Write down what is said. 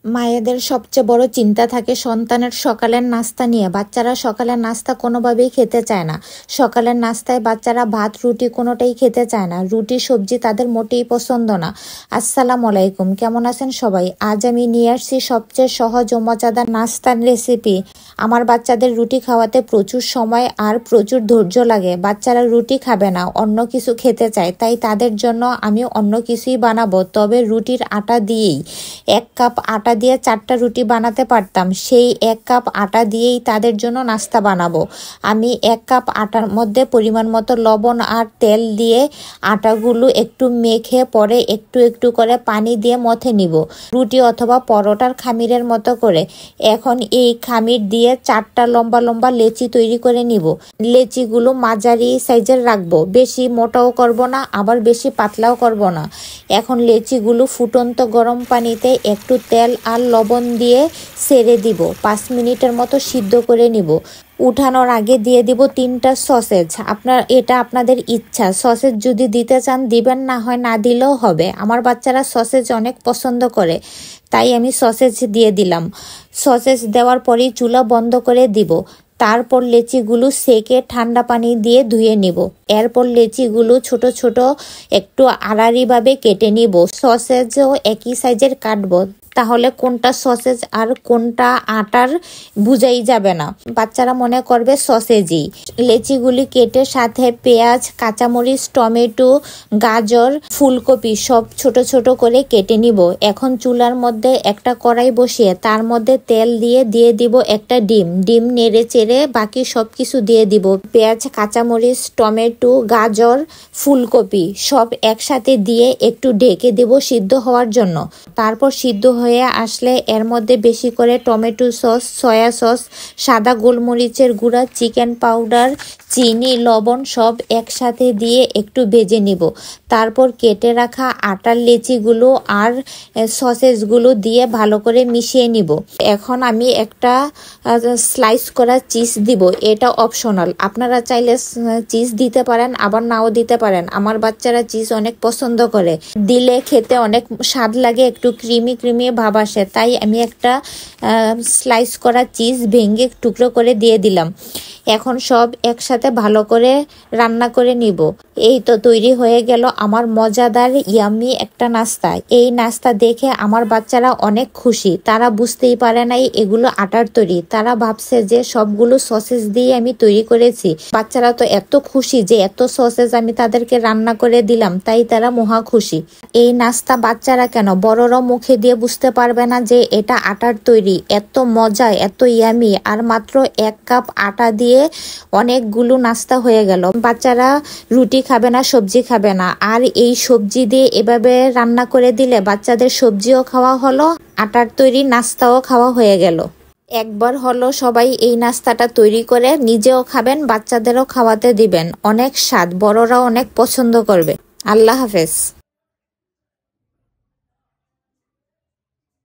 মায়েদের সবচেয়ে বড় চিন্তা থাকে সন্তানের সকালের নাস্তা নিয়ে। বাচ্চারা সকালের নাস্তা কোনোভাবেই খেতে চায় না। সকালের নাস্তায় বাচ্চারা ভাত রুটি কোনোটাই খেতে চায় না। রুটি সবজি তাদের মোটেই পছন্দ না। আসসালামু আলাইকুম, কেমন আছেন সবাই? আজ আমি নিয়ে আসছি সবচেয়ে সহজ ও মজাদার নাস্তার রেসিপি। আমার বাচ্চাদের রুটি খাওয়াতে প্রচুর সময় আর প্রচুর ধৈর্য লাগে। বাচ্চারা রুটি খাবে না, অন্য কিছু খেতে চায়, তাই তাদের জন্য আমি অন্য কিছুই বানাবো। তবে রুটির আটা দিয়েই 1 কাপ আটা দিয়ে 4টা রুটি বানাতে পারতাম। সেই 1 কাপ আটা দিয়েই তাদের জন্য নাস্তা বানাবো। আমি 1 কাপ আটার মধ্যে পরিমাণ মতো লবণ আর তেল দিয়ে আটাগুলো একটু মেখে পরে একটু একটু করে পানি দিয়ে মথে নিব, রুটি অথবা পরোটার খামিরের মতো করে। এখন এই খামির দিয়ে 4টা লম্বা লম্বা লেচি তৈরি করে নিব। লেচিগুলো মাঝারি সাইজের রাখবো, বেশি মোটাও করব না আবার বেশি পাতলাও করব না। এখন লেচিগুলো ফুটন্ত গরম পানিতে একটু তেল আর লবণ দিয়ে ছেড়ে দিব। 5 মিনিটের মতো সিদ্ধ করে নিব। উঠানোর আগে দিয়ে দিব 3টা সসেজ। এটা আপনাদের ইচ্ছা, সসেজ যদি দিতে চান দিবেন, না হয় না দিলেও হবে। আমার বাচ্চারা সসেজ অনেক পছন্দ করে, তাই আমি সসেজ দিয়ে দিলাম। সসেজ দেওয়ার পরেই চুলা বন্ধ করে দিব। তারপর লেচিগুলো সেকে ঠান্ডা পানি দিয়ে ধুয়ে নিব। এরপর লেচিগুলো ছোট ছোট একটু আড়াআড়িভাবে কেটে নিব। সসেজও একই সাইজের কাটবো, তাহলে কোনটা সসেজ আর কোনটা আটার বুঝাই যাবে না, বাচ্চারা মনে করবে সসেজই। লেচিগুলি কেটে সাথে পেঁয়াজ, কাঁচামরিচ, টমেটো, গাজর, ফুলকপি সব ছোট ছোট করে কেটে নিব। এখন চুলার মধ্যে একটা কড়াই বসিয়ে তার মধ্যে তেল দিয়ে দিব একটা ডিম নেড়ে চেড়ে বাকি সব কিছু দিয়ে দিব। পেঁয়াজ, কাঁচামরিচ, টমেটো, গাজর, ফুলকপি সব একসাথে দিয়ে একটু ঢেকে দেব সিদ্ধ হওয়ার জন্য। তারপর সিদ্ধ হয়ে আসলে এর মধ্যে বেশি করে টমেটো সস, সয়া সস, সাদা গোলমরিচের গুঁড়া, চিকেন পাউডার, চিনি, লবণ সব একসাথে দিয়ে একটু ভেজে নিব। তারপর কেটে রাখা আটার লেচিগুলো আর সসেজগুলো দিয়ে ভালো করে মিশিয়ে নিব। এখন আমি একটা স্লাইস করা চিজ দিব, এটা অপশনাল। আপনারা চাইলে চিজ দিতে পারেন আবার নাও দিতে পারেন। আমার বাচ্চারা চিজ অনেক পছন্দ করে, দিলে খেতে অনেক স্বাদ লাগে, একটু ক্রিমি ক্রিমি ভাব আসে, তাই আমি একটা স্লাইস করা চিজ ভেঙে টুকরো করে দিয়ে দিলাম। এখন সব একসাথে ভালো করে রান্না করে নিব। এই তো তৈরি হয়ে গেল আমার মজাদার ইয়াম্মি একটা নাস্তা। এই নাস্তা দেখে আমার বাচ্চারা অনেক খুশি। তারা বুঝতেই পারে নাই এগুলো আটার তৈরি, তারা ভাবছে যে সবগুলো সসেজ দিয়ে আমি তৈরি করেছি। বাচ্চারা তো এত খুশি যে এত সসেজ আমি তাদেরকে রান্না করে দিলাম, তাই তারা মহা খুশি। এই নাস্তা বাচ্চারা কেন, বড়রাও মুখে দিয়ে বুঝতে পারবে না যে এটা আটার তৈরি। এত মজা, এত ইয়ামি, আর মাত্র 1 কাপ আটা দিয়ে অনেকগুলো নাস্তা হয়ে গেল। বাচ্চারা রুটি খাবে না, সবজি খাবে না, আর এই সবজি দিয়ে এভাবে রান্না করে দিলে বাচ্চাদের সবজিও খাওয়া হলো, আটার তৈরি নাস্তাও খাওয়া হয়ে গেল। একবার হলো সবাই এই নাস্তাটা তৈরি করে নিজেও খাবেন, বাচ্চাদেরও খাওয়াতে দিবেন। অনেক স্বাদ, বড়রাও অনেক পছন্দ করবে। আল্লাহ হাফেজ।